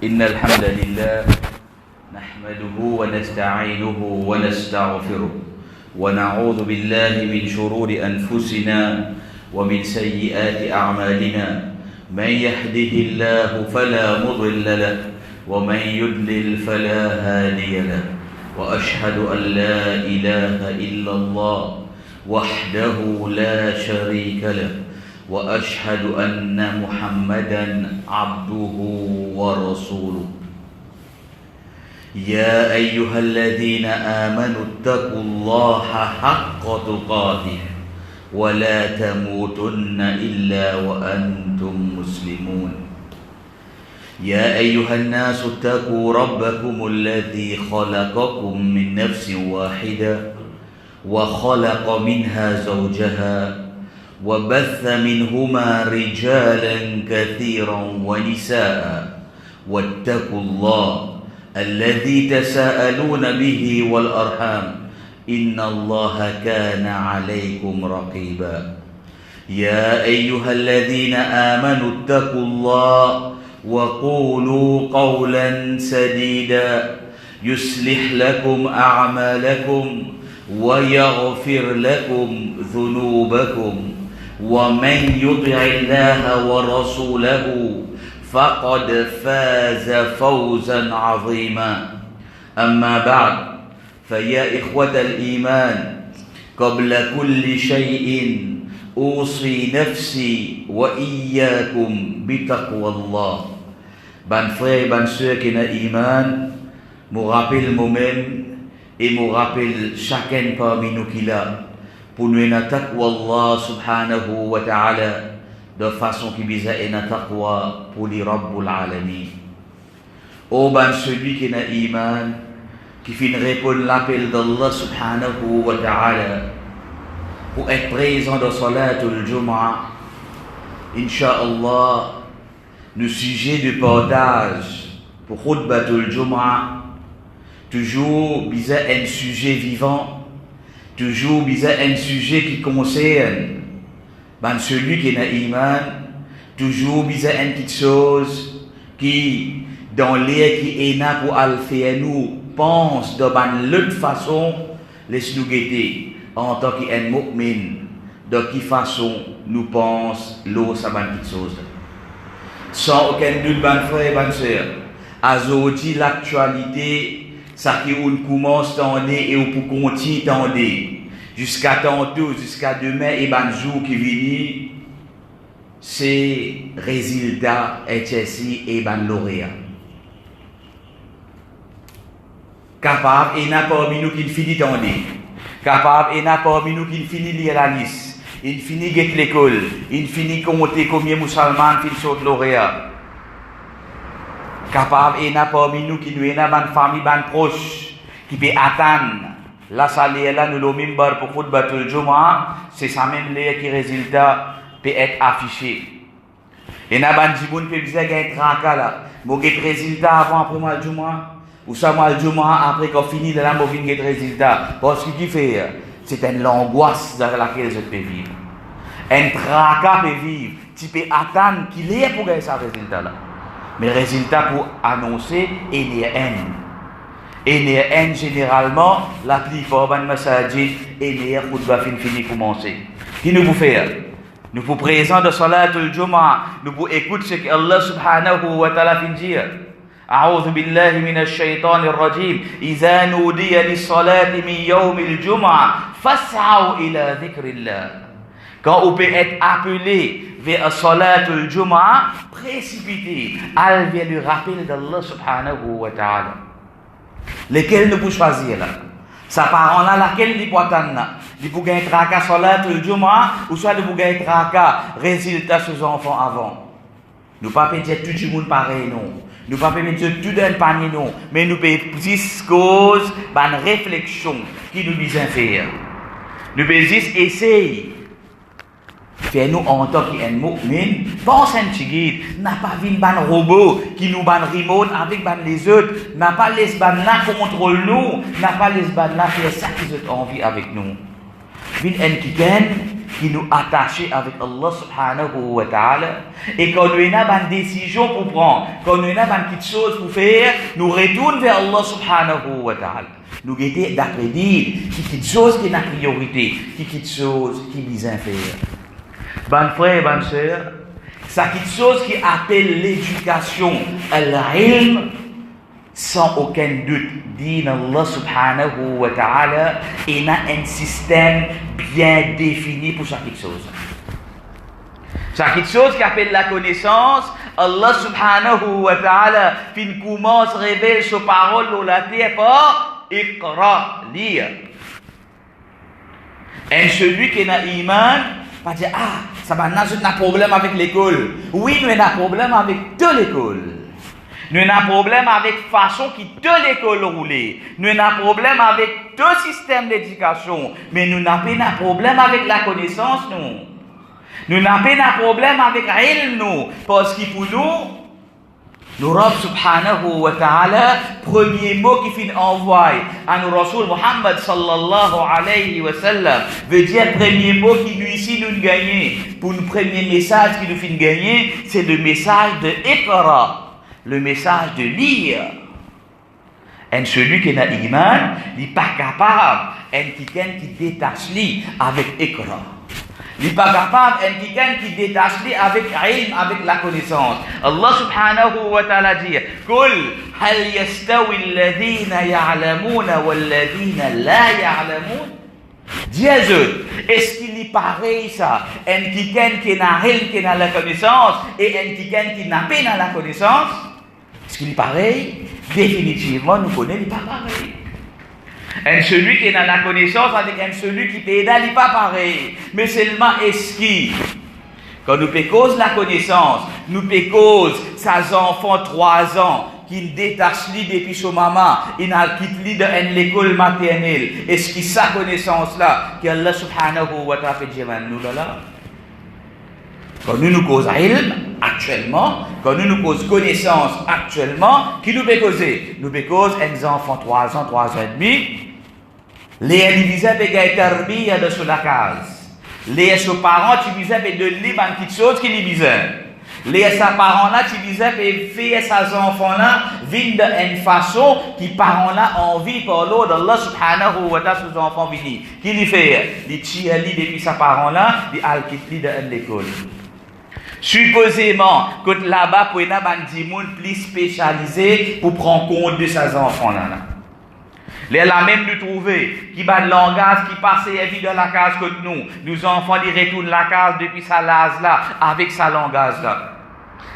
إن الحمد لله نحمده ونستعينه ونستغفره ونعوذ بالله من شرور أنفسنا ومن سيئات أعمالنا من يهده الله فلا مضل له ومن يضلل فلا هادي له وأشهد أن لا إله إلا الله وحده لا شريك له وأشهد أن محمدا عبده ورسوله يا أيها الذين آمنوا اتقوا الله حق تقاته ولا تموتن إلا وأنتم مسلمون يا أيها الناس اتقوا ربكم الذي خلقكم من نفس واحدة وخلق منها زوجها وبث منهما رجالا كثيرا ونساء واتقوا الله الذي تساءلون به والأرحام إن الله كان عليكم رقيبا يا أيها الذين آمنوا اتقوا الله وقولوا قولا سديدا يصلح لكم أعمالكم ويغفر لكم ذنوبكم ومن يطع الله ورسوله فقد فاز فوزا عظيما أما بعد فيا إخوة الإيمان قبل كل شيء أوصي نفسي وإياكم بتقوى الله. Ban frères et ban sœurs qui ont iman, me rappelle moi-même et me rappelle chacun parmi nous qui l'a pour nous na taqwa Allah subhanahu wa ta'ala de façon qui bisa na taqwa pour les Rabbul Alamin. Oh ban celui qui a iman qui finit répondre l'appel d'Allah subhanahu wa ta'ala pour être présent dans Salatul Jum'ah. Inch'Allah, le sujet de partage pour Khutbatul Jum'ah, toujours bisa un sujet vivant, toujours bisa un sujet qui concerne ben, celui qui a iman, toujours bisa une petite chose qui, dans l'air qui est là pour al faire nous, pense de ben, l'autre façon, laisse-nous guetter en tant qu'un mu'min, de quelle façon nous pense l'eau, ça ben petite chose. Sans aucun doute, ben frère et ben sœur, aujourd'hui l'actualité, ça qui on commence tendre et on peut continuer tendre jusqu'à tantôt, jusqu'à demain et ben jour qui vient, c'est résultat HSI et ben lauréat. Capable et n'a parmi nous qui finit tendre, capable et n'a parmi nous qui finit lire la liste. Il finit guette l'école, il finit compter combien musulmans qui sont lauréats. Capable et n'a parmi nous qui nous est dans une famille ban proche qui peut attendre la salaire là nous le même bar pour Khutbatul Jum'ah, c'est ça même les qui résultat peut être affiché. Et n'a ban jiboun peut dire gain traka là, mo get résultat avant après mal Jum'ah ou ça mal Jum'ah après qu'on finit là mo vinn get résultat parce que qui fait c'est une angoisse dans laquelle je peux vivre. Un tracas peut vivre. Tu peux attendre qu'il est pour gagner ce résultat-là. Mais le résultat pour annoncer, il y a un. Il y a un généralement, la plupart des masajid, il y a khutbah fini commencer. Qui nous peut faire? Nous pouvons présenter Salatul Jum'ah. Nous pouvons écouter ce que Allah subhanahu wa ta'ala fin dire. أعوذ بالله من الشيطان الرجيم إذا نودي للصلاة من يوم الجمعة فاسعوا إلى ذكر الله. Quand on peut être appelé vers Salatul Jum'ah, précipité, elle vient le rappel d'Allah subhanahu wa ta'ala. Lesquels nous pouvons choisir là? Sa parent là, laquelle nous pouvons attendre là? Nous pouvons gagner traka Salatul Jum'ah ou soit nous pouvons gagner traka résultat sur les enfants avant. Nous ne pouvons pas dire tout le monde pareil non. Nous ne pouvons pas mettre tout dans le panier, non. Mais nous pouvons juste cause, une réflexion qui nous vise à faire. Nous pouvons juste essayer. Faire nous en tant qu'un mu'min, pense un petit guide, n'a pas vu un robot qui nous ban remote avec les autres, n'a pas laissé ban là contrôle nous, n'a pas laissé ban là faire ça qu'ils ont envie avec nous. Vin en qui qui nous attachent avec Allah subhanahu wa ta'ala. Et quand nous avons une décision pour prendre, quand nous avons quelque chose pour faire, nous retournons vers Allah subhanahu wa ta'ala. Nous guettons d'après dire quelque chose qui est la priorité, quelque chose qui est bien faire. Bonne frère, bonne sœur, c'est quelque chose qui appelle l'éducation, al-ilm, sans aucun doute, dit Allah subhanahu wa ta'ala, il y a un système bien défini pour chaque chose. Chaque chose qui appelle la connaissance, Allah subhanahu wa ta'ala, fin commence révèle sa parole dans la terre par Iqra, lire. Et celui qui a iman, va dire, ça va, nous avons un problème avec l'école. Oui, nous avons un problème avec toute l'école. Nous avons un problème avec la façon qui toute l'école roule. Nous avons un problème avec tout le système d'éducation. Mais nous n'avons pas un problème avec la connaissance, nous. Nous n'avons pas un problème avec l'ilm, nous. Parce que pour nous, Rabb subhanahu wa ta'ala, premier mot qui finit envoyé à nous Rasul Muhammad sallallahu alayhi wa sallam, veut dire premier mot qui nous ici nous gagner. Pour le premier message qui nous finit gagner, c'est le message de Iqra. Le message de lire. Et celui qui a iman, il n'est pas capable, et quelqu'un qui détache lui avec Iqra. Il n'est pas capable, et quelqu'un qui détache lui avec ilm, avec la connaissance. Allah subhanahu wa ta'ala dit, Kul hal yastawi alladhina ya'lamuna walladhina la ya'lamun. Dis à eux, est-ce qu'il est pareil ça? Un quelqu'un qui n'a ilm, qui n'a la connaissance, et un quelqu'un qui n'a pas la connaissance? Est-ce qu'il est pareil? Définitivement, nous connaissons, il n'est pas pareil. Et celui qui a la connaissance avec celui qui t'aide, il n'est pas pareil. Mais seulement est-ce qu'il, quand nous pécose la connaissance, nous pécose ses enfants 3 ans, qui détache lui depuis son maman, il a quitté de l'école maternelle. Est-ce qu'il sa connaissance là, qu'Allah subhanahu wa ta'ala fait dire nous là? Quand nous causons ilm, actuellement, quand nous causons connaissance actuellement, qui nous peut causer? Nous peut causer un enfant 3 ans, 3 ans et demi. Les individus qui ont été de sur la case. Les parents qui disaient de lire une petite chose qui les disaient. Les parents-là qui disaient faire ces enfants-là vivent d'une façon qui parents-là envie par l'ordre d'Allah subhanahu wa ta'ala sur les enfants venus. Qui les fait? Les tire depuis ses parents-là, les alquitent de l'école. Supposément, que là-bas, pour y avoir des gens plus spécialisés pour prendre compte de ces enfants-là. Les là même nous trouver qui bat le langage qui passe vie de la case que nous. Nous enfants, ils retournent la case depuis sa lase là, avec sa langage là.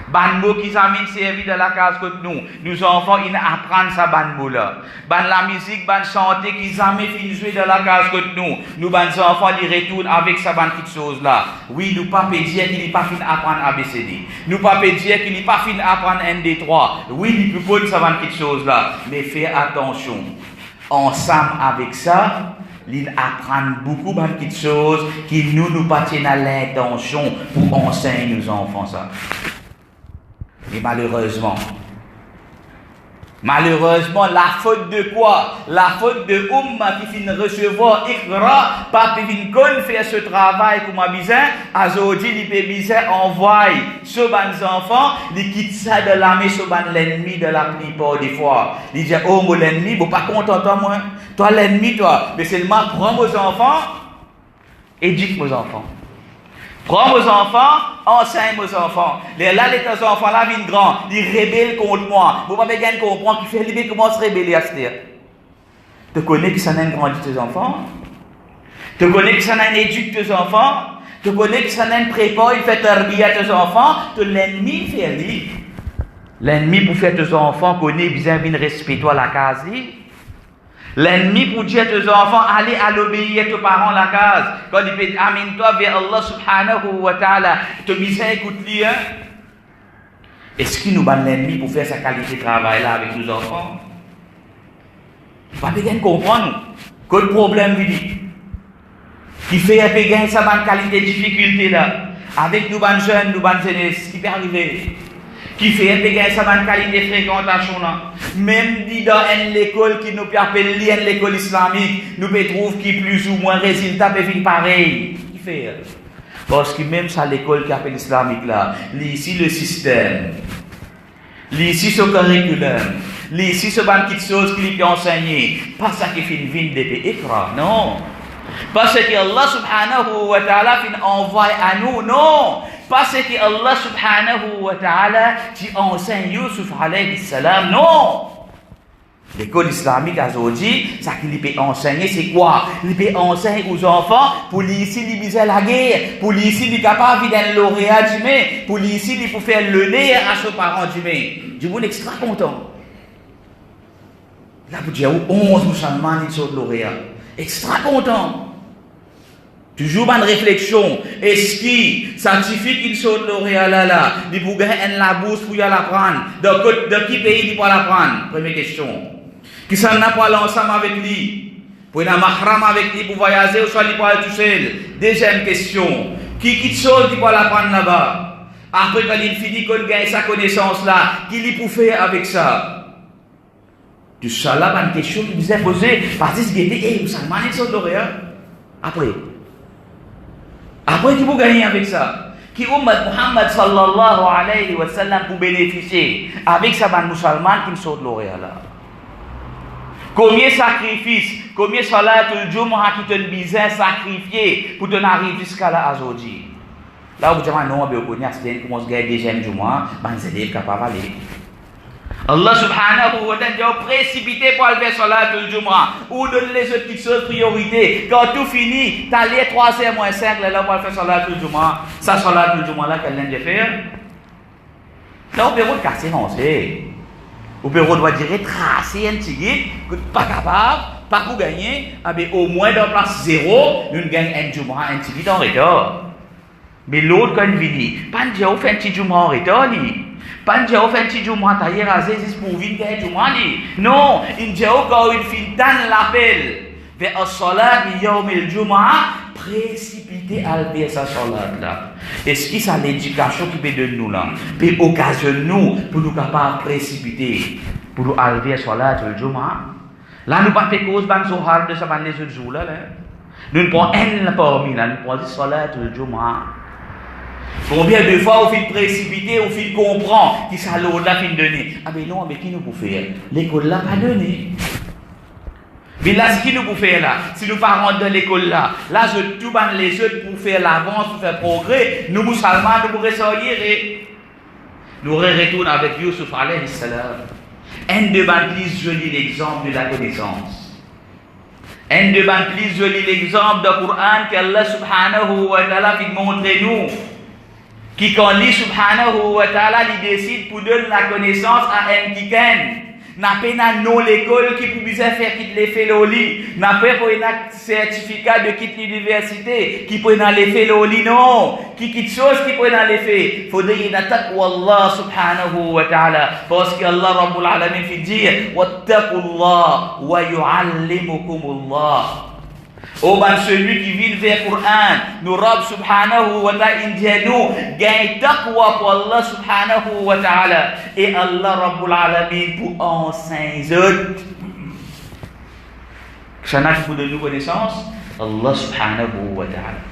Ban mot qui s'amène servi de la case que nous. Nous enfants, ils apprennent ça ban mot là. Ban la musique, ban chanter qui jamais fin jouer de la case que nous. Nous ban enfants, ils retournent avec ça ban petite chose là. Oui, nous pas dire qu'il n'est pas fin apprendre ABCD. Nous pas dire qu'il n'est pas fin apprendre ND3. Oui, il peut ça ban petite chose là. Mais fais attention. Ensemble avec ça, ils apprennent beaucoup de petites choses qui nous pas tiennent à l'intention pour enseigner nos enfants ça. Et malheureusement, la faute de quoi? La faute de qui finit de recevoir Iqra, pas de faire ce travail pour ma bizarre, aujourd'hui, il peut bizarre envoyer ce bon enfant, il quitte ça de l'armée, ce bon l'ennemi de la plupart des fois. Il dit, oh, mon ennemi, bon, pas content, toi, moi. Toi, l'ennemi, toi. Mais seulement, prends vos enfants, éduque vos enfants. Prends vos enfants, enseigne vos enfants. Là, les enfants-là viennent grands, ils rebellent contre moi. Vous ne pouvez pas comprendre qu'il fait libérer comment se rebeller à ce terre. Tu connais que ça n'a pas grandi tes enfants? Tu connais que ça n'a pas éduqué tes enfants? Tu connais que ça n'a pas préparé, il fait tarbier à tes enfants? Tu l'ennemi fait lui. L'ennemi pour faire tes enfants connaît bien de respecter la case. L'ennemi pour dire à tes enfants, allez à l'obéir à tes parents la case. Quand il peut amène-toi vers Allah subhanahu wa ta'ala, te misère écoute-lui. Est-ce qu'il nous bat l'ennemi pour faire sa qualité de travail là avec nos enfants? Pas bien comprendre. Que le problème lui dit. Qui fait un peu gagner sa bonne qualité de difficulté là. Avec nous bonnes jeunes, nous bonnes jeunesse, qui peut arriver. Qui fait un peu gagner sa bonne qualité de fréquentation là. Même dit dans l'école qui nous appelle l'école islamique, nous peut trouver qui plus ou moins résultat peut venir pareil. faire. Parce que même ça, l'école qui appelle islamique là, ici le système, ici ce curriculum, ici ce ban de choses qui lui enseigné, pas ça qui fait une vie de écran, non. Parce que Allah subhanahu wa ta'ala fin envoie à nous, non. Parce que Allah subhanahu wa ta'ala qui enseigne Yusuf alayhi salam, non. L'école islamique a dit, ça qu'il peut enseigner, c'est quoi? Il peut enseigner aux enfants pour ici libérer la guerre, pour ici il est capable d'être lauréat du mai, pour ici il peut faire le nez à ses parents du mai. Du monde extra content. Là, vous dire 11 musulmans qui sont lauréats. Extra content. Toujours une réflexion. Est-ce qu'il certifie qu'ils sont lauréats là, ils pour gagner la bourse pour y aller apprendre? De qui pays il peut l'apprendre? Première question. Qui s'en a pour aller ensemble avec lui? Pour aller mahram avec lui pour voyager ou soit il peut aller tout seul? Deuxième question. Qui chose il peut l'apprendre là-bas? Après quand il finit qu'il gagne sa connaissance là, qui il peut faire avec ça? Tout ça là, une question qui nous est posée par ce qui était, vous savez, ils sont lauréats. Après, qui vous gagnez avec ça? Qui Ummat Muhammad sallallahu alayhi wa sallam pour bénéficier avec ça, les musulmans qui sont lauréats là? Combien de sacrifices, combien de salatul Jumu'ah qui te besoin sacrifier pour te arriver jusqu'à là aujourd'hui? Là, vous dites, non, on connaît, c'est comment se gagner deuxième Jumu'ah, les élèves capables d'aller. Allah subhanahu wa ta'ala a précipité pour aller faire salatul Jumu'ah ou donner les autres petites choses priorité. Quand tout finit, tu as les 3h moins 5 là pour faire salatul Jumu'ah. Ça, salatul Jumu'ah là, qu'elle vient de faire. Là, on peut casser, non, c'est. On peut dire tracer un petit pas capable, pas pour gagner, au moins dans place 0, nous gagnons un Jumu'ah, un petit en retard. Mais l'autre, quand il vient, pas dire on fait un petit Jumu'ah en retard, pas dire on fait un petit Jumu'ah taillé rasé juste pour venir gagner Jumu'ah. Non, il dit quand il finit dans l'appel vers as-salat yawm al-Jumu'ah, précipiter à faire sa salat là. Est-ce que ça l'éducation qui peut de nous là, peut occasionner nous pour nous capables précipiter pour nous aller à salat al-Jumu'ah? Là nous pas fait cause ban sohar de ça ban les autres jours là. Nous ne prenons un parmi là, nous prenons salat al-Jumu'ah. Combien de fois on fait précipiter, on fait comprendre qui ça l'autre là fin donner. Ah mais non, mais qui nous peut faire? L'école là pas donné. Mais là, ce qui nous peut faire là, si nous pas rentrer dans l'école là, je tout ban les autres pour faire l'avance, pour faire progrès, nous musulmans, nous pourrions sortir. Nous retournons avec Yusuf alayhi salam. Un de ban plus joli l'exemple de la connaissance. Un de ban plus joli l'exemple du Coran qu'Allah subhanahu wa ta'ala fait montrer nous. Qui quand lui subhanahu wa ta'ala il décide pour donner la connaissance à un quiken. N'a pas non l'école qui peut faire quitter les faits au lit. N'a pas un certificat de quitter l'université qui peut aller faire au lit. Non. Qui quitte chose qui peut aller faire. Faudrait une attaque Allah subhanahu wa ta'ala. Parce que Allah Rabbul Alamin fait dire wattaqullah wa yu'allimukumullah. Oh ben celui qui vit vers le Coran, nous Rabb subhanahu wa ta'ala dit nous gagne taqwa pour Allah subhanahu wa ta'ala et Allah Rabbul Alamin pour enseigner autres. Ça n'a pas de nous connaissance, Allah subhanahu wa ta'ala.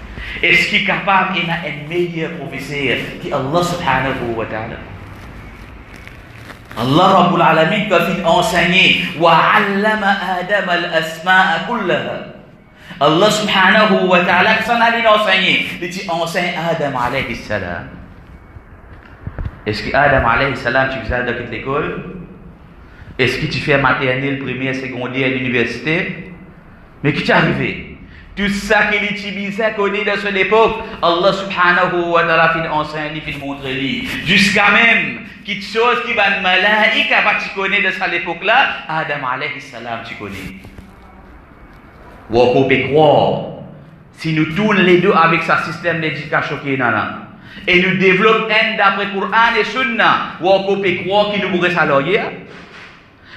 Est-ce qu'il est capable d'être un meilleur professeur que Allah subhanahu wa ta'ala? Allah Rabbul Alamin qui a enseigné wa 'allama Adam al-asma'a kullaha. Allah subhanahu wa ta'ala qui s'en allait enseigner. Il dit enseigne Adam alayhi salam. Est-ce que Adam alayhi salam tu faisais dans l'école? Est-ce que tu fais maternelle, primaire, secondaire, l'université? Mais qui t'est arrivé? Tout ça qu'il utilisait connu dans cette époque, Allah subhanahu wa ta'ala fin enseigne, fin montre lui. Jusqu'à même quelque chose qui va malaïque à tu connais de cette époque là, Adam alayhi salam tu connais. Ou on peut croire, si nous tournons les deux avec ce système d'éducation qui est là, et nous développons un d'après Coran et Sunna, ou on peut croire qu'il nous pourrait salarier,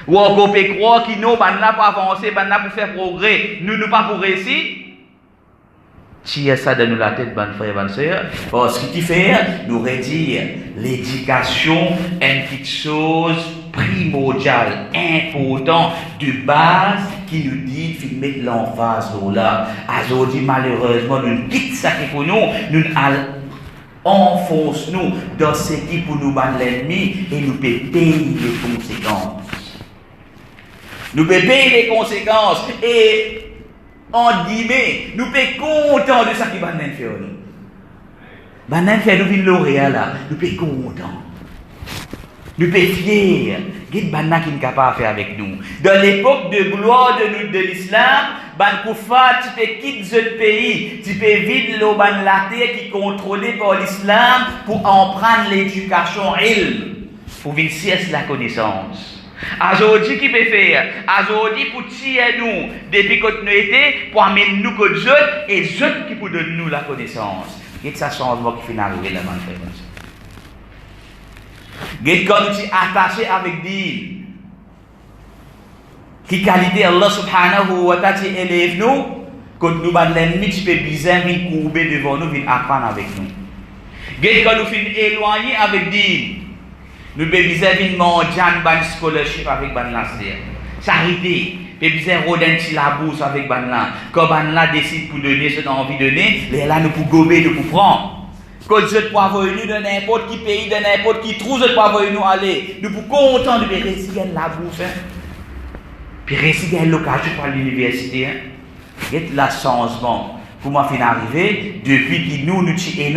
ou on peut croire qu'il nous pas pour avancer, pas pour faire progrès, nous pas pour réussir. Tiens ça dans la tête, bonne frère, bonne soeur, parce que qui fait, nous redire l'éducation est quelque chose primordial, important, de base, qui nous dit qu'il met l'emphase là. Aujourd'hui, malheureusement, nous quittons ça qui pour nous, nous enfonce nous dans ce qui pour nous battre l'ennemi et nous payer les conséquences. Nous pouvons payer les conséquences et, en guillemets, nous pouvons content de ça qui va nous faire. Nous faire nous lauréat là, nous pouvons content. Nous pouvons fiers. Il y a des gens qui sont capables de faire avec nous. Dans l'époque de gloire de l'islam, ban koufa, tu peux quitter ce pays, tu peux vide l'eau ban la terre qui est contrôlée par l'islam pour en prendre l'éducation ilm, pour venir cesser la connaissance. Aujourd'hui, qui peut faire? Aujourd'hui, pour tirer nous, depuis que nous étions, pour amener nous que les autres, et les autres qui pour donner nous la connaissance. Et ça changement qui finit arriver là, mon frère. Quand nous sommes attachés avec Dieu, qui qualité Allah subhanahu wa ta'ala élève nous, quand nous avons l'ennemi qui peut bizarre, venir courber devant nous, venir apprendre avec nous. Quand nous sommes éloignés avec Dieu, nous pouvons venir manger un scholarship avec ban laser. Charité, nous pouvons roder un petit labous avec ban là. Quand ban là décide pour donner ce qu'on a envie de donner, là nous pouvons gober, nous pouvons prendre. Quand je peux avoir nous de n'importe qui pays, de n'importe qui trou, je peux avoir nous aller. Nous pouvons contents de réussir la bouffe. Puis réussir l'occasion pour l'université. Il y a le changement. Comment fin arriver depuis que nous sommes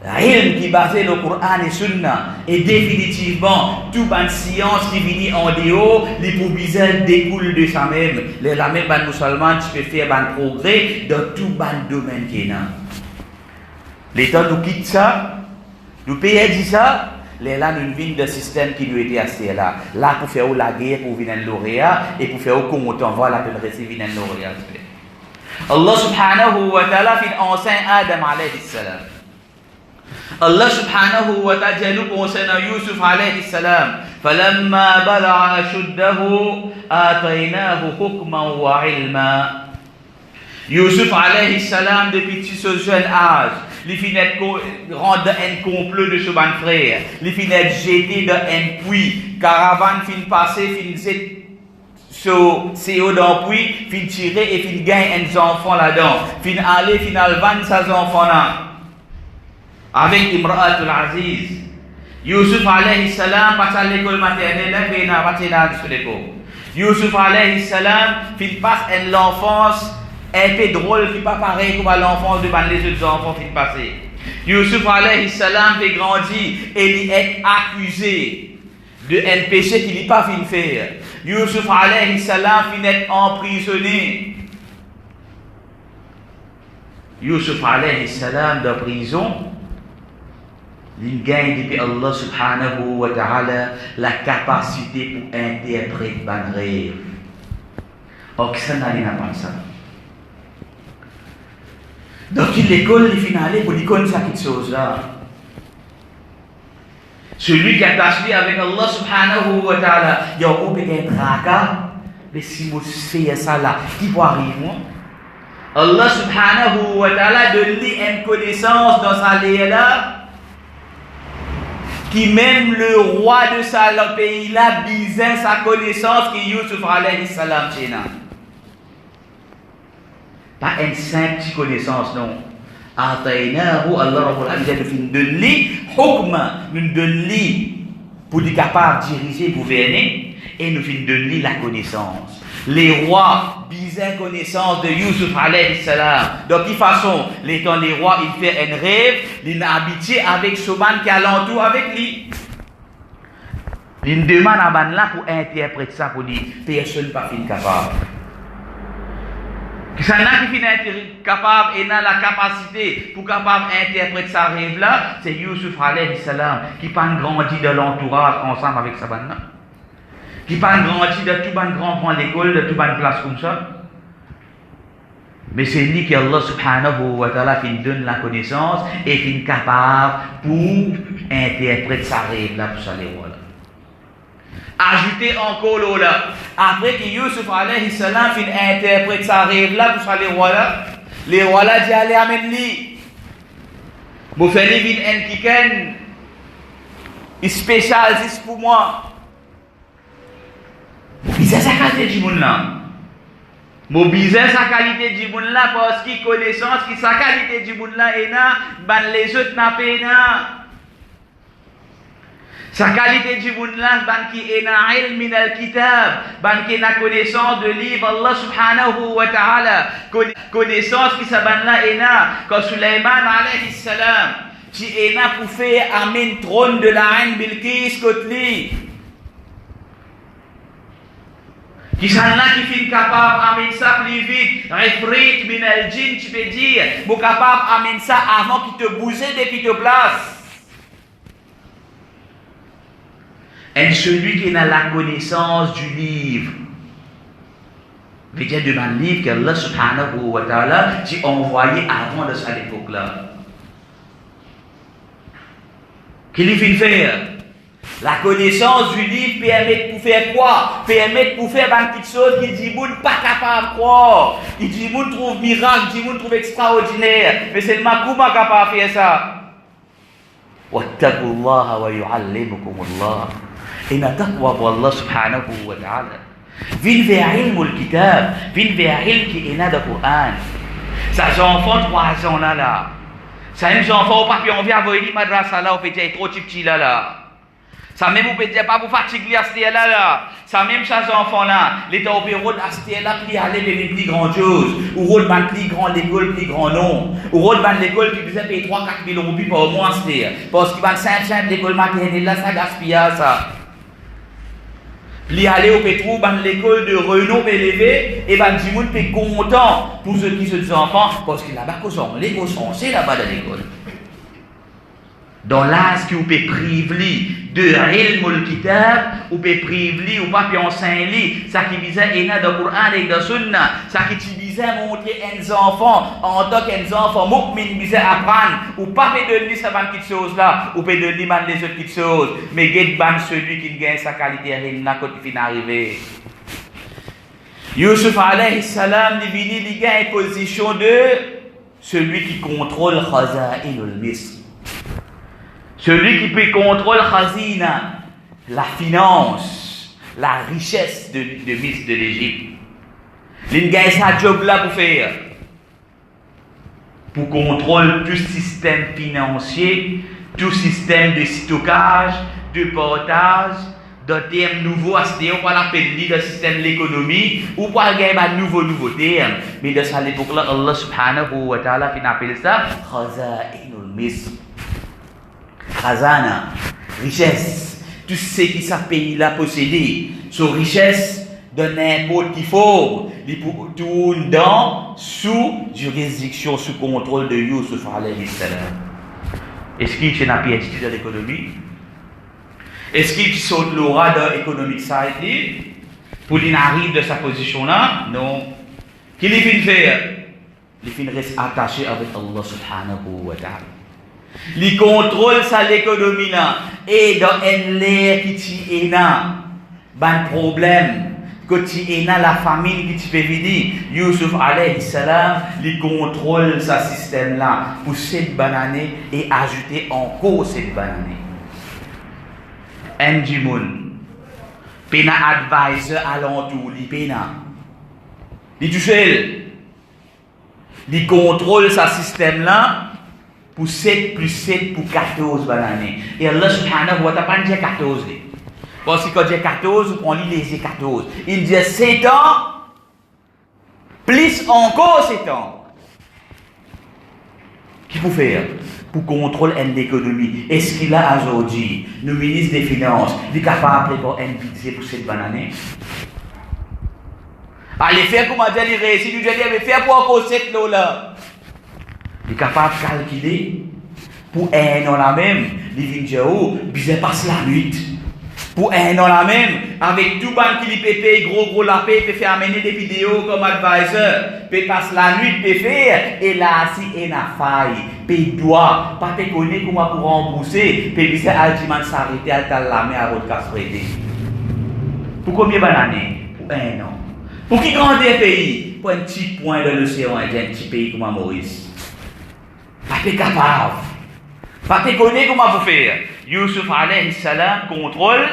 rien qui basé le Coran et Sunna. Et définitivement, toute bonne science qui vient en dehors, les poubises découlent de ça même. La même bonne musulmane, tu peux faire un progrès dans tout bon domaine qui est là. L'État nous quitte ça, nous payons dit ça, là nous venons d'un système qui nous était assez là. Là pour faire la guerre pour venir un lauréat et pour faire au content, voilà pour recevoir un lauréat. Allah subhanahu wa ta'ala fait enseigne Adam alayhi salam. Allah subhanahu wa ta'ala nous concerne Yusuf alayhi salam. فَلَمَّا بَلَغَ أَشُدَّهُ آتَيْنَاهُ حُكْمًا وَعِلْمًا. Yusuf alayhi salam depuis ce jeune âge, il finit rendre un complot de ce ban frère, il finit jeté dans un puits, caravane fin passer, fin so CO dans puits, fin tirer et fin gagner un enfant là-dedans, fin aller, final vendre ses enfants là, avec Imra'atul Aziz. Yusuf alayhi salam passe à l'école maternelle, il n'a pas de l'école. Yusuf alayhi salam fin passe à l'enfance un peu drôle qui n'est pas pareil comme à l'enfance de les autres enfants qui passent. Yusuf alayhi salam fait grandir et il est accusé d'un péché qu'il n'a pas fini de faire. Yusuf alayhi salam finit être emprisonné. Yusuf alayhi salam dans prison, il gagne depuis Allah subhanahu wa ta'ala la capacité pour interpréter ban rêve. Or, ça n'a rien à voir ça. Donc, l'école, il finit pour lui connaître cette chose-là. Celui qui est attaché avec Allah subhanahu wa ta'ala, il y a un tracas, mais si vous faites ça là, qui peut arriver? Allah subhanahu wa ta'ala donne une connaissance dans sa loi là, qui même le roi de ce pays-là bisait sa connaissance qui Yusuf alayhi salam tient. Pas une simple connaissance, non. Atainahu Allah Rabbul Alamin nous donne hukma, nous donne pour être capable de diriger, gouverner, et nous donne la connaissance. Les rois bisaient connaissance de Yusuf alayhi salam. De quelle façon, les rois, il fait un rêve, il a habité avec ce man qui est alentour avec lui. Il demande à man là pour interpréter ça, pour dire, personne n'est pas capable. Ça n'a qui finit capable et n'a la capacité pour capable d'interpréter sa rêve là, c'est Yusuf alayhi salam qui pas grandi dans l'entourage ensemble avec sa bande, qui pas grandi dans tout ban grand l'école, de tout ban place comme ça. Mais c'est lui qui Allah subhanahu wa ta'ala qui donne la connaissance et qui est capable pour interpréter sa rêve là pour ça les rois là. Ajoutez encore là. Après que Yusuf alayhi salam fin interprète sa rêve là pour les rois là disent allez amène-lui. Vous faites vite un kiken spécial juste pour moi. Mais c'est ça qu'a dit du monde là. Mobiliser sa qualité du monde là parce qu'il connaissance qui sa qualité du monde là et na ban les autres n'a pas na. Sa qualité du monde là ban qui est na ilm min al-kitab, ban qui na connaissance de livre Allah subhanahu wa ta'ala, connaissance qui sa ban là et na quand Sulaiman alayhi salam qui est na pour faire amen trône de la reine Bilqis Kotli. Qui sont là qui sont capables d'amener ça plus vite, Rifrit min al-jinn, tu peux dire, vous capable d'amener ça avant qu'il te bouse depuis te place. Et celui qui a la connaissance du livre, veut dire de un livre qu'Allah subhanahu wa ta'ala t'a envoyé avant de cette époque-là. Qu'il fait faire? La connaissance du livre permet pour faire quoi? Permet pour faire une petite chose qui dit moun pas capable de croire. Il dit moun trouve miracle, il dit moun trouve extraordinaire. Mais c'est le makouma capable de faire ça. Wattaqullaha wa yu'allimukumullah. Inna taqwa Allah subhanahu wa ta'ala. Vin vers ilmul kitab, vin vers ilm qui est dans le Coran. Ça enfant 3 ans là. Ça les enfants au papier on vient envoyer les madrasa là, on peut dire trop petit là. Ça même vous pouvez dire pas vous fatiguer à ce là. Ça même ça enfants là, l'état au bureau à ce là puis aller vers une plus grande chose, ou rôle ban plus grand l'école plus grand nom, ou rôle ban l'école qui besoin payer 3-4 000 € par mois parce qu'il va 5 l'école maternelle là ça gaspille ça. Li aller au pétrou ban l'école de renom élevé et ban du monde est content pour ceux qui sont des enfants parce qu'il là-bas l'école c'est là-bas dans l'école. Dans l'âge qui vous peut priver de ilmul kitab, vous peut priver ou pas puis enseigner ça qui visait dans le Coran et dans le Sunna, ça qui visait montrer aux enfants en tant qu'un enfant mu'min visait apprendre ou pas peut donner ça ban petites choses là, ou peut donner les autres petites choses, mais get ban celui qui gagne sa qualité ilm quand il finit arriver. Yusuf alayhi salam il gagne position de celui qui contrôle khaza'inul misr. Celui qui peut contrôler Khazina, la finance, la richesse de Misr de l'Égypte. Il gagne sa job là pour faire. Pour contrôler tout système financier, tout système de stockage, de portage, d'un terme nouveau à ce terme, on va l'appeler le système de l'économie, ou pas gagner un nouveau terme. Mais dans cette époque-là, Allah subhanahu wa ta'ala appelle ça Khaza'inul Misr. Khazana, richesse, tout ce qui ce pays-là possédé, son richesse de n'importe qui forme, il tourne dans sous juridiction, sous contrôle de Yusuf alayhi salam. Est-ce qu'il n'a pas étudié dans l'économie? Est-ce qu'il saute l'aura dans l'économique side pour qu'il arrive de sa position-là? Non. Qu'il vient faire? Il reste attaché avec Allah subhanahu wa ta'ala. Il contrôle ça l'économie là et dans un l'air qui est là ban problème que tu es là la famine qui tu peux venir Yusuf alayhi salam il contrôle ce système là pour cette banane et ajouter encore cette banane un jimoun pena advisor alentour li pena il tout seul il contrôle ce système là pour 7 plus 7 pour 14 bananes. Et Allah subhanahu wa ta'ala pas dit 14. Parce que quand il dit 14, on lit les 14. Il dit 7 ans, plus encore 7 ans. Qu'est-ce qu'il faut faire pour contrôler l'économie? Est-ce qu'il a aujourd'hui, le ministre des Finances, il est capable de préparer un budget pour cette banane? Allez faire comment dire, il réussit, il dit, faire pour encore 7 lots là. Il est capable de calculer pour un an la même, il vient dire, oh, il passe la nuit. Pour un an la même, avec tout le monde qui peut payer gros la paix, peut faire amener des vidéos comme advisor, peut passer la nuit, peut faire, et là, si il a faille, peut doit, pas te connaître comment pour rembourser, peut dire, Aljiman s'arrêter, à la main à votre casse prêtée. Pour combien d'années? Pour un an. Pour qui grandit un pays? Pour un petit point de l'océan Indien, un petit pays comme Maurice. Pas te capable. Pas te connaître comment vous faire. Yusuf alayhi salam contrôle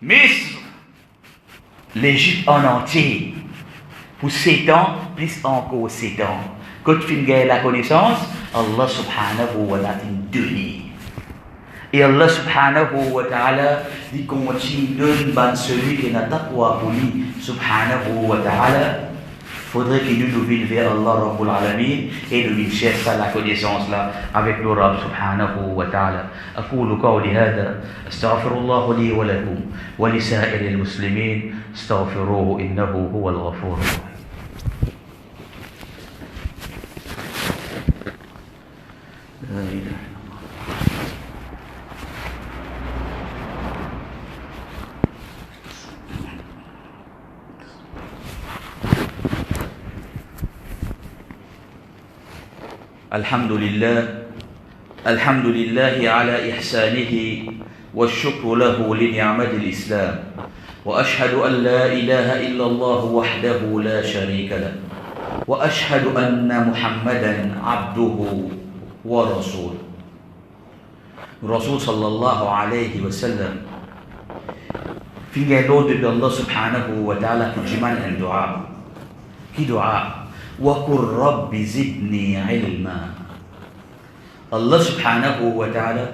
Misr, l'Égypte en entier. Pour 7 ans, plus encore 7 ans. Quand tu finis la connaissance, Allah subhanahu wa ta'ala t'a donné. Et Allah subhanahu wa ta'ala dit continue de donner celui qui n'a pas taqwa pour lui subhanahu wa ta'ala. Faudrait que nous vivions vers Allah Rabbul Alamin et nous cherchions la connaissance là avec le Rabb subhanahu wa ta'ala. أقول قولي هذا أستغفر الله لي ولكم ولسائر المسلمين استغفروه إنه هو الغفور الرحيم. لا إله الحمد لله على إحسانه والشكر له لنعمة الإسلام وأشهد أن لا إله إلا الله وحده لا شريك له وأشهد أن محمدا عبده ورسوله. رسول صلى الله عليه وسلم في قالوا الله سبحانه وتعالى كجمان الدعاء كي دعاء وقل رب زدني علما. الله سبحانه وتعالى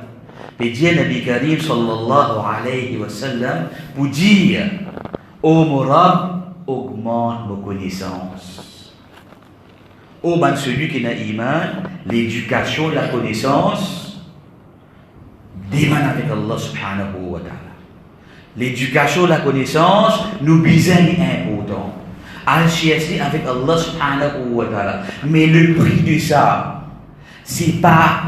بيجي النبي كريم صلى الله عليه وسلم بيجي au mon Rab augmente nos connaissances. Au ban celui qui n'a iman, l'éducation, la connaissance démane avec Allah subhanahu wa ta'ala. L'éducation, la connaissance nous besoin important. Al-Chiesi avec Allah subhanahu wa ta'ala. Mais le prix de ça, c'est pas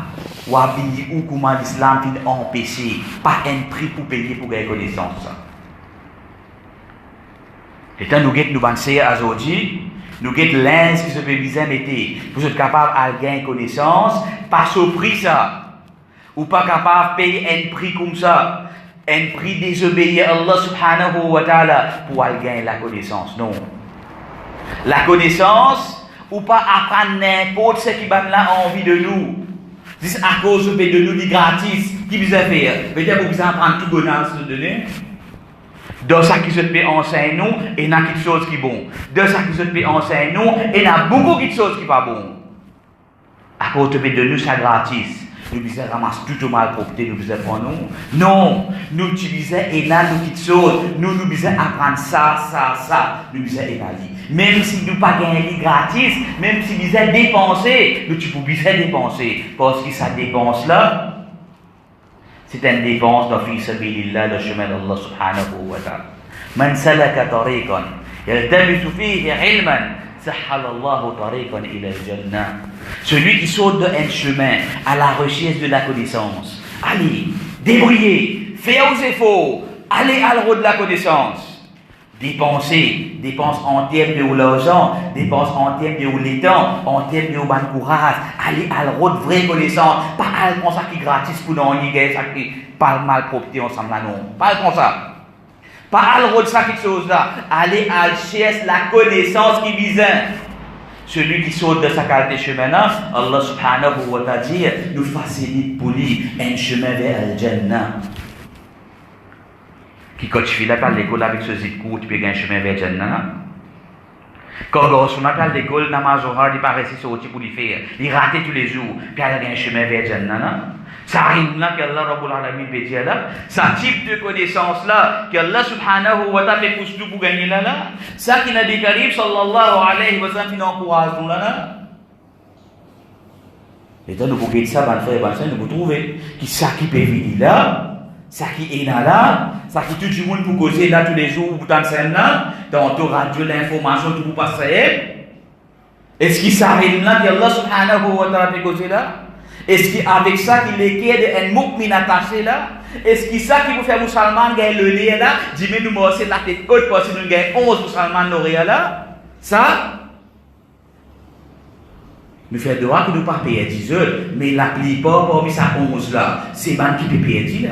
Wabi ou comment l'islam finit empêché, pas un prix pour payer pour gagner connaissance. Et tant nous guettons nous penser à aujourd'hui, nous guettons l'ins qui se fait bien mettre pour être capable de gagner connaissance, pas au prix ça, ou pas capable de payer un prix comme ça, un prix désobéir à Allah subhanahu wa ta'ala pour gagner la connaissance. Non. La connaissance, ou pas apprendre n'importe ce qui a envie de nous. C'est à cause de nous, dit gratis, qui vous a fait. Peut-être que vous apprendre tout bonheur de donner. Dans ça qui se peut enseigner nous, et il y a quelque chose qui est bon. Dans ça qui se peut enseigner nous, et il y a beaucoup de choses qui ne sont pas bon. À cause de nous, c'est gratis. Nous disons ramasse tout au mal propreté, nous disons pour nous. Non, nous utilisons et là nous quittons choses. Nous disons apprendre ça. Nous disons évaluer. Même si nous pas gagner gratis, même si nous disons dépenser, nous tu peux bien dépenser. Parce que ça dépense là, c'est une dépense dans fi sabilillah, le chemin d'Allah subhanahu wa ta'ala. Man salaka tariqan yaltamisu fihi ilman sahhalallahu tariqan ila al-jannah. Celui qui saute d'un chemin à la recherche de la connaissance. Allez, débrouillez, faites aux efforts, allez à la route de la connaissance. Dépensez, dépense en termes de l'argent, dépense en termes de l'étang, en termes de bon courage. Allez à la route de vraie connaissance. Pas à comme ça qui est gratis pour nous, ça qui pas mal propreté ensemble là, non. Pas comme ça. Pas à la route de ça quelque chose là. Allez à la chercher la connaissance qui vise. Celui qui saute de sa qualité chemin-là, Allah subhanahu wa ta'ala dit, nous facilite pour lui un chemin vers Al-Jannah. Qui quand tu fais à l'école avec ce zit court, tu peux gagner un chemin vers Jannah. Quand on a à l'école, Namazohar, il paraît sorti pour lui faire. Il rate tous les jours, puis il a gagné un chemin vers Jannah. Ça arrive là qu'Allah Rabbul Alamin peut dire là. Ce type de connaissance là, qu'Allah subhanahu wa ta'ala fait pousse tout pour gagner là. Ça qui n'a des Karim sallallahu alayhi wa sallam qui n'encourage nous là. Et donc nous pouvons dire ça, nous pouvons trouver qui ça qui peut venir là. Ça qui est là, ça qui tout le monde pour causer là tous les jours, pour t'enseigner là, dans ton radio, l'information, tout pour passer. Est-ce qu'il s'arrête là, qu'Allah subhanahu wa ta'ala peut causer là? Est-ce qu'avec ça, qu'il est qu'il un mu'min attaché là? Est-ce qu'il ça qui vous fait musulman gagner le lait là? Dis-moi nous morcer la tête haute parce que nous gagnons 11 musulmans l'oreille là? Ça? Nous faisons droit que nous ne pas payer 10 heures, mais la plupart parmi ça 11 là, c'est ban qui peut payer 10 là.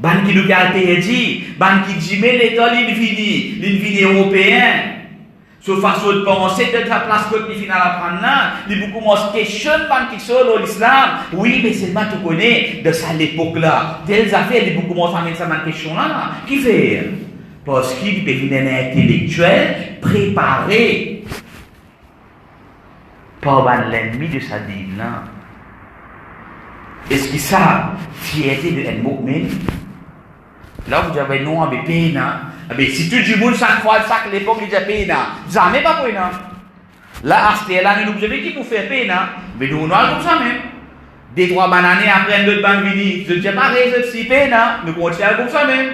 Ban qui nous a payé, ban qui dit mais l'État l'infini européen. Sur façon de penser de la place que les finales à prendre là, les beaucoup moins questionne ban qui sont l'islam. Oui, mais c'est pas tu connais de ça l'époque là. Telles affaires, les beaucoup moins ça met ça dans question là. Qui fait? Parce qu'il peut venir un intellectuel préparé par l'ennemi de sa dîme. Est-ce que ça, fierté de un mu'min? Là, vous avez non avec peine. Si tout le monde, chaque fois, chaque époque, il dit peine. Jamais pas peine. Là, là, nous avons dit pour faire peine. Mais nous, on a comme ça même. Des trois bananes après d'autres bananes venir. Je ne dis pas que c'est peine. Nous continuons comme ça même.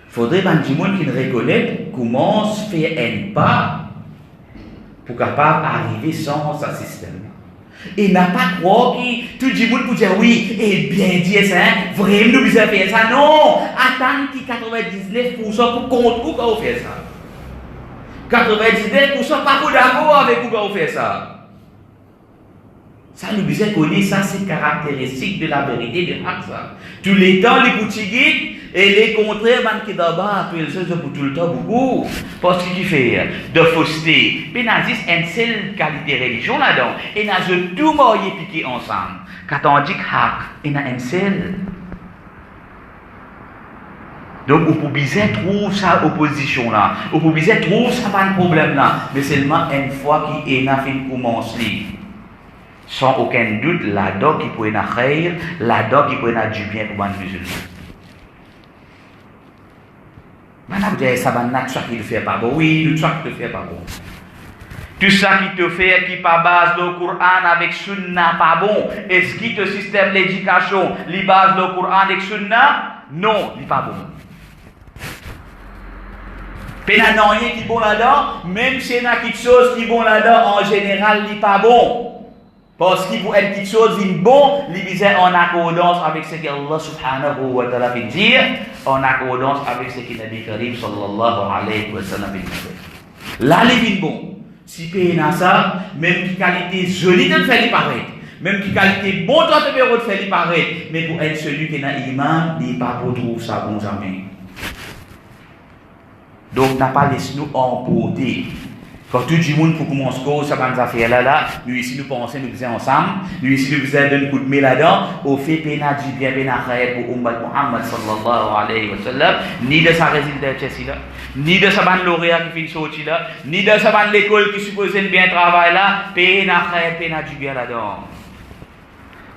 Il faudrait que les gens qui reconnaissent comment se faire un pas pour capable d'arriver sans ce système. Et n'a pas croire que tout le monde peut dire oui, et bien dire ça, vraiment nous besoin faire ça. Non! Attends que 99% pour contre vous quand vous faites ça. 99% pas pour d'accord avec vous quand vous faites ça. Ça, nous besoin connaître ça, c'est caractéristique de la vérité de ça. Tous les temps, les boutiques et les contraires, qui d'abord, tout le pour tout le temps, beaucoup. Parce qu'il fait de fausseté. Mais il y a une seule qualité de religion là-dedans. Et il y a tout moyen piqué ensemble. Quand on dit qu'il y a une seule. Donc, vous pouvez trouver sa opposition là. Vous pouvez trouver ça pas un problème là. Mais seulement une fois qu'il y a fait commencer. Sans aucun doute, là-dedans qui peut être khayr, là-dedans qui peut être du bien pour les musulmans. Maintenant, vous dites, ça va tout ça qui te fait pas bon. Oui, tout ça qui te fait pas bon. Tout ça qui te fait, qui pas base le Coran avec Sunna, pas bon. Est-ce qu'il te système l'éducation, les base le Coran avec Sunna? Non, il n'est pas bon. Il n'y a rien qui est bon là-dedans, même s'il y a quelque chose qui est bon là-dedans, en général, il n'est pas bon. Parce qu'il faut être quelque chose de bon, il est en accordance avec ce qu'Allah subhanahu wa ta'ala veut dire, en accordance avec ce que Nabi Karim sallallahu alayhi wa sallam veut dire. Là, il est bon. Si il a ça, même qui qualité jolie de faire paraître, même qui qualité bon de faire paraître, mais pour être celui qui a iman, il n'est pas pour trouver ça bon jamais. Donc, n'a pas laissé nous emporter. Quand tout le monde pour commencer ça va nous affaires là, nous ici nous pensons, nous faisons ensemble, nous ici nous faisons un coup de main là-dedans, au fait pénal du bien pour Ummat Muhammad sallallahu alayhi wa sallam, ni de sa résidence ici là, ni de sa bande lauréat qui finit sorti là, ni de sa bande l'école qui supposait bien travail là, pénal du bien là-dedans.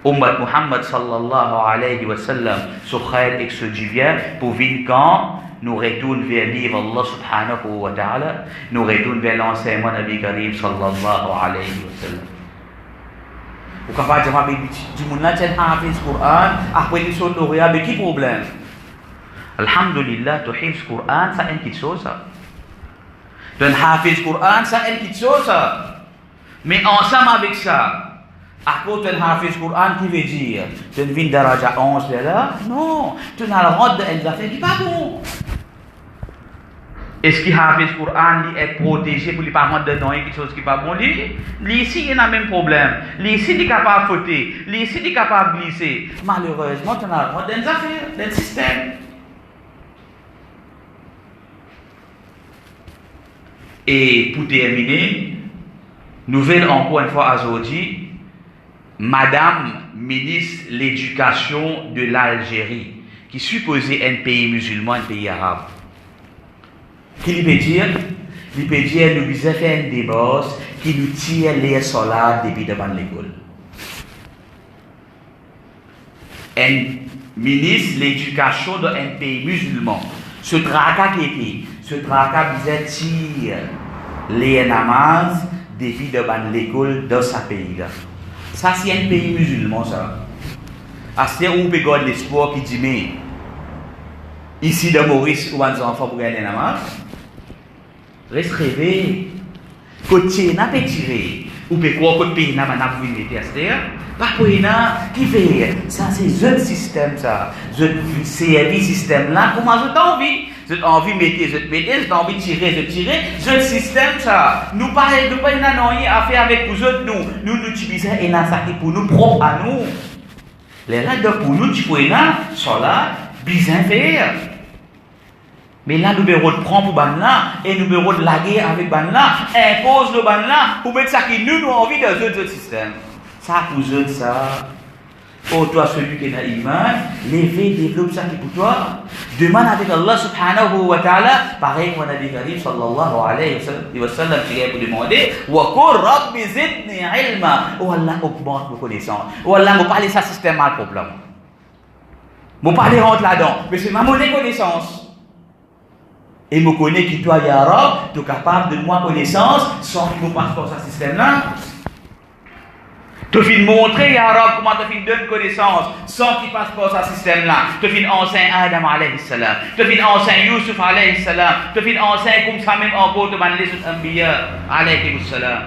Ummat Muhammad sallallahu alayhi wa sallam, ce khayr et ce du bien pour venir quand nous retournons vers le livre Allah subhanahu wa ta'ala, nous retournons vers l'enseignement Nabi Karim sallallahu alayhi wa sallam. Ou quand on dit que du monde là, tu as hafiz Coran, après tu sautes l'auréat, mais qui problème? Alhamdulillah, tu hafiz Coran, ça est une petite chose ça. Tu hafiz Coran, ça est une petite chose ça. Mais ensemble avec ça, à côté de Hafiz Coran, qui veut dire, tu ne viens d'Araja 11 là? Non, tu n'as le droit de faire qui n'est pas bon. Est-ce que Hafiz Coran est protégé pour les parents de donner quelque chose qui n'est pas bon? Ici, il y a le même problème. Ici, il est capable de fauter. Ici, il est capable de glisser. Malheureusement, tu n'as le droit d'un affaire, d'un système. Et pour terminer, nouvelle encore une fois aujourd'hui. Madame ministre de l'Éducation de l'Algérie, qui supposait un pays musulman, un pays arabe. Qui lui peut dire? Il peut dire nous devons faire un débat qui nous tire les soldats depuis devant l'école. Un ministre de l'Éducation d'un pays musulman, ce tracas qui était, ce tracas disait tire les namazes depuis devant l'école dans ce pays-là. Ça, c'est un pays musulman, ça. C'est où on peut garder l'espoir qui dit, mais ici, dans Maurice, où les enfants pour gagner la marche, reste rêvé. Côté n'a pas tiré. Ou peut croire que le pays n'a pas vu une terre. Pas pour qui fait. Ça, c'est un système, ça. C'est un système là. Comment j'ai envie? J'ai envie de mettre, j'ai envie de tirer. Ce système, ça. Nous pas rien à faire avec vous autres, nous utilisons ça pour nous propre à nous. Les règles pour nous, tu peux sont là, bien faire. Mais là, nous devons prendre pour ban là, et nous devons laguer avec ban là, impose le ban là, pour mettre ça qui nous avons envie de ce système. Ça, pour eux, ça, Oh toi celui qui a iman, lève, développe ça qui pour toi. Demande avec Allah subhanahu wa ta'ala. Pareil mon Nabi Karim sallallahu alayhi wa sallam qui a demandé wa qur rabbi zidni ilma. Oh Allah augmente vos connaissances. Oh Allah vous parlez ça système mal problème. Vous parlez rentre là-dedans. Mais c'est ma monnaie connaissance. Et vous connaissez qui toi ya Rab, tu es capable de moi connaissance sans que vous passe par ce système là. Tu finis montrer à Rab comment tu finis donner connaissance sans qu'il passe par ce système-là. Tu finis enseigner Adam alayhi salam. Tu finis enseigner Yusuf alayhi salam. Tu finis enseigner comme ça même encore de ban les autres anbiya alayhi salam.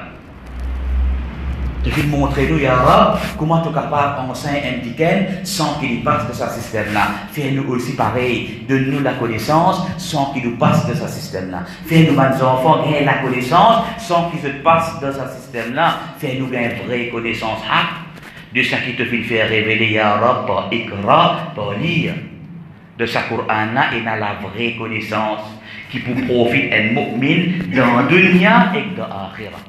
Tu finis montrer nous, ya Rab, comment tu es capable d'enseigner un diken sans qu'il passe de ce système-là. Fais-nous aussi pareil. Donne-nous la connaissance sans qu'il nous passe de ce système-là. Fais-nous, mes enfants, gagner la connaissance sans qu'ils se passent de ce système-là. Fais-nous gagner une vraie connaissance de ce qui te fait faire révéler, ya Rab, par ikra, par lire. De ce Coran-là, et dans la vraie connaissance qui pour profiter un mu'min dans le dunya et dans l'akhirah.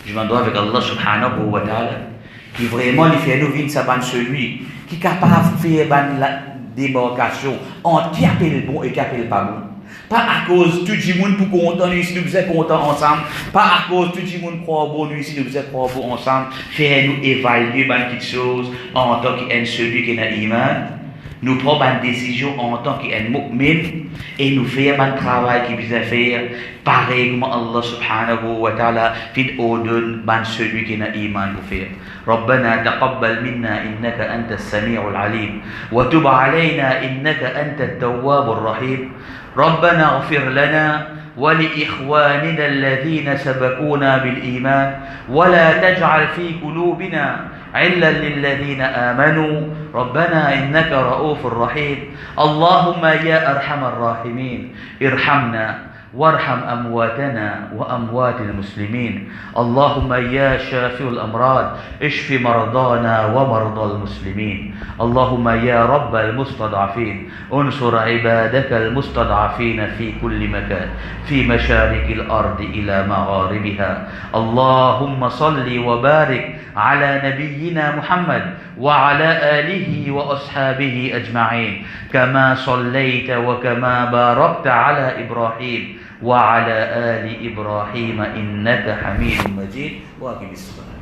Je m'en dois avec Allah subhanahu wa ta'ala qui vraiment lui fait nous vivre celui qui est capable de faire la démarcation entre qui appelle bon et qui appelle pas bon. Pas à cause tout le monde pour content, nous ici nous faisons content ensemble. Pas à cause tout le monde croit bon, nous ici nous faisons croire bon ensemble. Faire nous évaluer quelque chose en tant qu'un celui qui a iman. Nous prenons une décision en tant qu'un mu'min et nous faisons un travail qui vise à faire pareil comme Allah subhanahu wa ta'ala fait ordonne celui qui a iman pour faire. ربنا تقبل منا إنك أنت السميع العليم وتب علينا إنك أنت التواب الرحيم ربنا اغفر لنا ولإخواننا الذين سبقونا بالإيمان ولا تجعل في قلوبنا علا للذين آمنوا ربنا إنك رؤوف رحيم اللهم يا أرحم الراحمين ارحمنا وارحم أمواتنا وأموات المسلمين اللهم يا شافي الأمراض اشف مرضانا ومرضى المسلمين اللهم يا رب المستضعفين انصر عبادك المستضعفين في كل مكان في مشارق الأرض إلى مغاربها اللهم صل وبارك على نبينا محمد وعلى آله وأصحابه أجمعين كما صليت وكما باركت على إبراهيم وعلى آل إبراهيم إنك حميد مجيد وأقم الصلاة